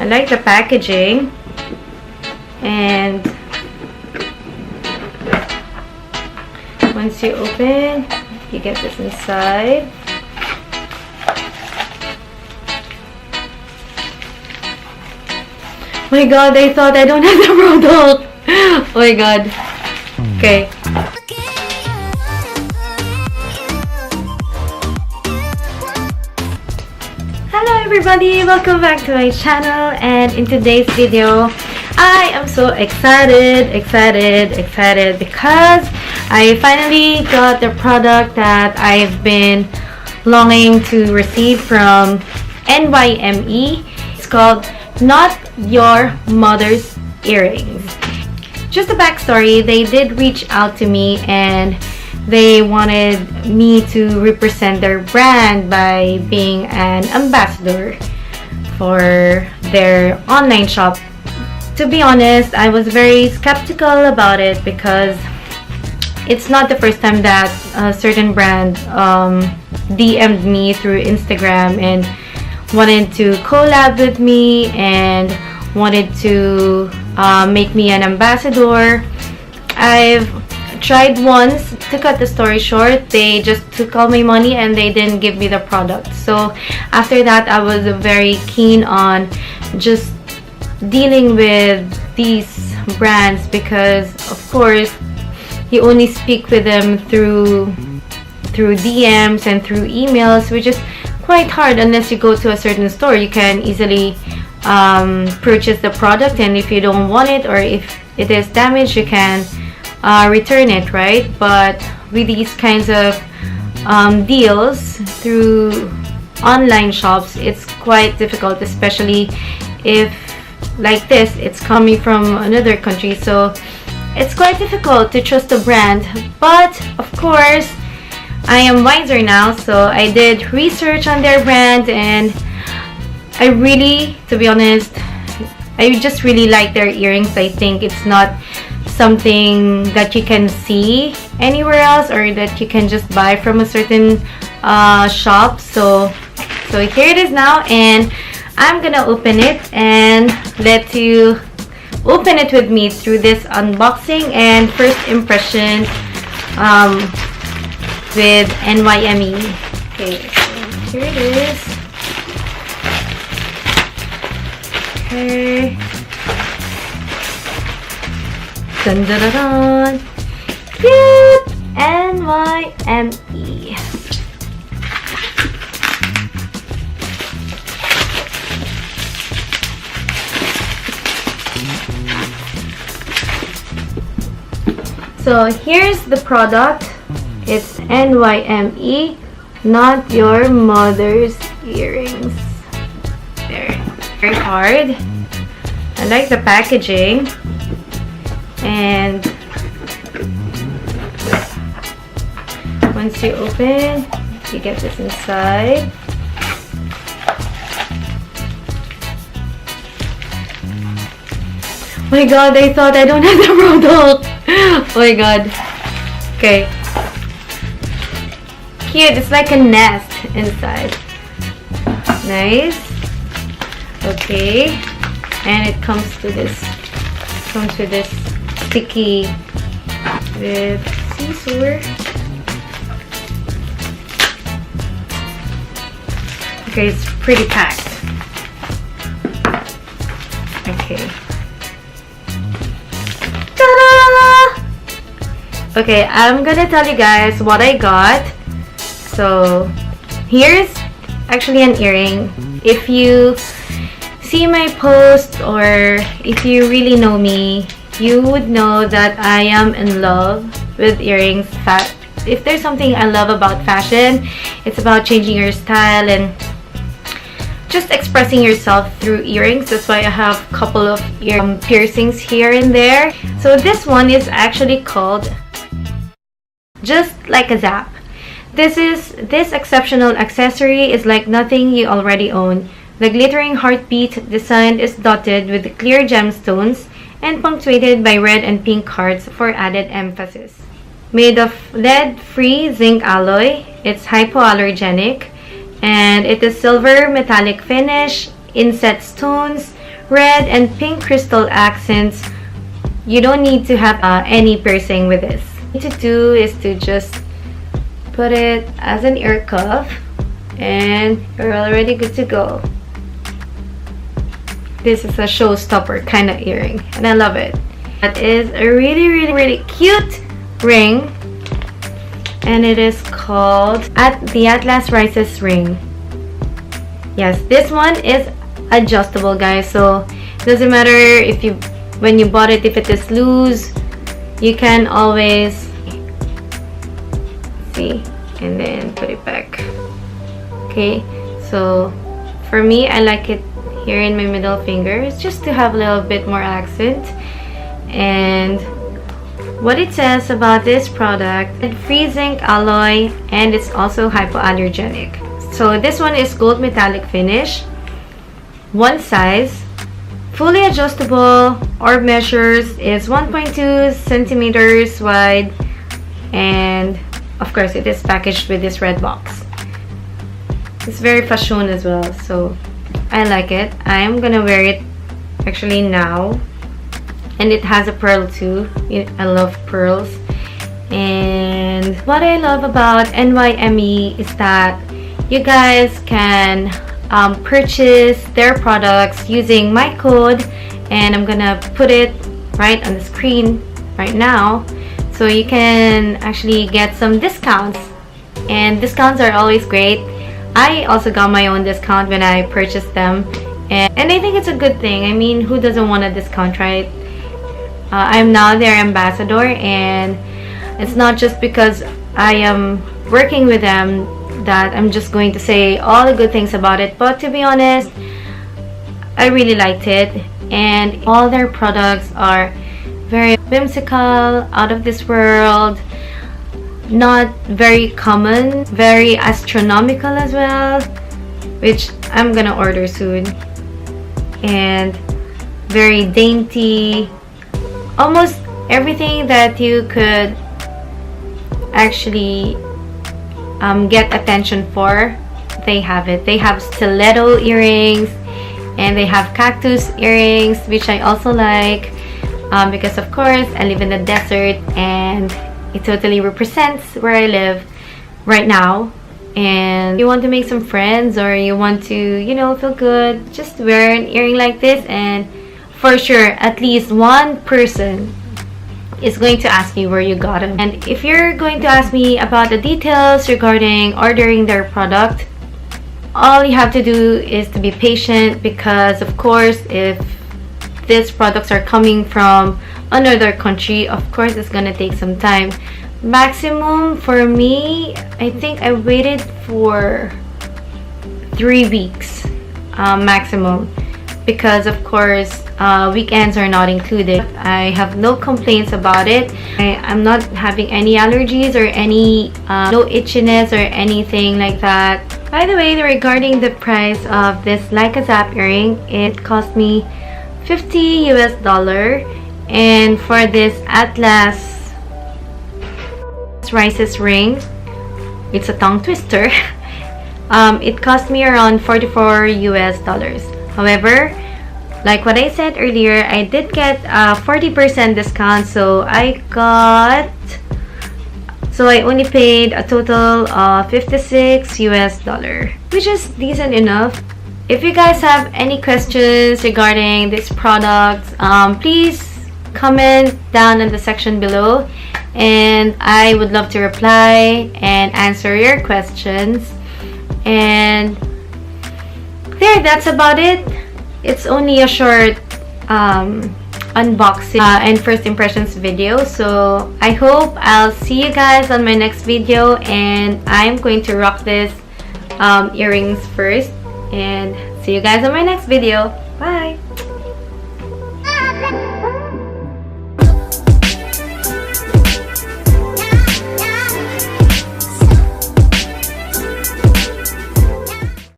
I like the packaging. And once you open, you get this inside. Oh my god, I thought I don't have the product. Oh my god. Okay. Hello everybody, welcome back to my channel, and in today's video I am so excited because I finally got the product that I've been longing to receive from NYME. It's called Not Your Mother's Earrings. Just a backstory, they did reach out to me and they wanted me to represent their brand by being an ambassador for their online shop. To be honest, I was very skeptical about it because it's not the first time that a certain brand DM'd me through Instagram and wanted to collab with me and wanted to make me an ambassador. I've tried once. To cut the story short, they just took all my money and they didn't give me the product. So after that, I was very keen on just dealing with these brands because of course you only speak with them through DMs and through emails, which is quite hard unless you go to a certain store. You can easily purchase the product, and if you don't want it or if it is damaged, you can return it, right? But with these kinds of deals through online shops, it's quite difficult, especially if like this, it's coming from another country, so it's quite difficult to trust a brand. But of course I am wiser now, so I did research on their brand, and I really, to be honest, I just really like their earrings. I think it's not something that you can see anywhere else or that you can just buy from a certain shop. So here it is now, and I'm gonna open it and let you open it with me through this unboxing and first impression with NYME. Okay, so here it is. Okay. Dun dun dun dun. Cute! NYME. So here's the product. It's NYME, Not Your Mother's Earrings. There, very hard. I like the packaging, and once you open, you get this inside. Oh my god, I thought I don't have the product. Oh my god. Okay. Cute. It's like a nest inside. Nice. Okay. And it comes with this sticky with scissor. Okay, it's pretty packed. Okay. Okay, I'm gonna tell you guys what I got. So here's actually an earring. If you see my post or if you really know me, you would know that I am in love with earrings. If there's something I love about fashion, it's about changing your style and just expressing yourself through earrings. That's why I have a couple of ear piercings here and there. So this one is actually called Just Like a Zap. This exceptional accessory is like nothing you already own. The glittering heartbeat design is dotted with clear gemstones and punctuated by red and pink hearts for added emphasis. Made of lead-free zinc alloy, it's hypoallergenic, and it is silver metallic finish, inset stones, red and pink crystal accents. You don't need to have any piercing with this. What you need to do is to just put it as an ear cuff and you're already good to go. This is a showstopper kind of earring and I love it. That is a really cute ring and it is called the Atlas Rises ring. Yes, this one is adjustable, guys, so it doesn't matter if when you bought it, if it is loose, you can always see and then put it back. Okay, so for me, I like it here in my middle finger. It's just to have a little bit more accent. And what it says about this product, it's free zinc alloy and it's also hypoallergenic. So this one is gold metallic finish, one size, fully adjustable. Orb measures is 1.2 centimeters wide, and of course it is packaged with this red box. It's very fashion as well, so I like it. I'm gonna wear it actually now, and it has a pearl too. I love pearls. And what I love about NYME is that you guys can purchase their products using my code, and I'm gonna put it right on the screen right now, so you can actually get some discounts, and discounts are always great. I also got my own discount when I purchased them, and I think it's a good thing. I mean, who doesn't want a discount, right? I'm now their ambassador, and it's not just because I am working with them that I'm just going to say all the good things about it, but to be honest, I really liked it, and all their products are very whimsical, out of this world, not very common, very astronomical as well, which I'm gonna order soon, and very dainty. Almost everything that you could actually get attention for, they have it. They have stiletto earrings and they have cactus earrings, which I also like because of course I live in the desert and it totally represents where I live right now. And you want to make some friends, or you want to, you know, feel good, just wear an earring like this, and for sure at least one person is going to ask you where you got them. And if you're going to ask me about the details regarding ordering their product, all you have to do is to be patient, because of course if these products are coming from another country, of course it's gonna take some time. Maximum for me, I think I waited for 3 weeks maximum, because of course weekends are not included. I have no complaints about it. I'm not having any allergies or any no itchiness or anything like that. By the way, regarding the price of this Leica Zap earring, it cost me $50 US, and for this Atlas Rises ring, it's a tongue twister, it cost me around $44 US. However, like what I said earlier, I did get a 40% discount, so I only paid a total of $56 US, which is decent enough. If you guys have any questions regarding this product, please comment down in the section below, and I would love to reply and answer your questions. And there, that's about it. It's only a short unboxing and first impressions video, so I hope I'll see you guys on my next video, and I'm going to rock this earrings first, and see you guys on my next video. Bye.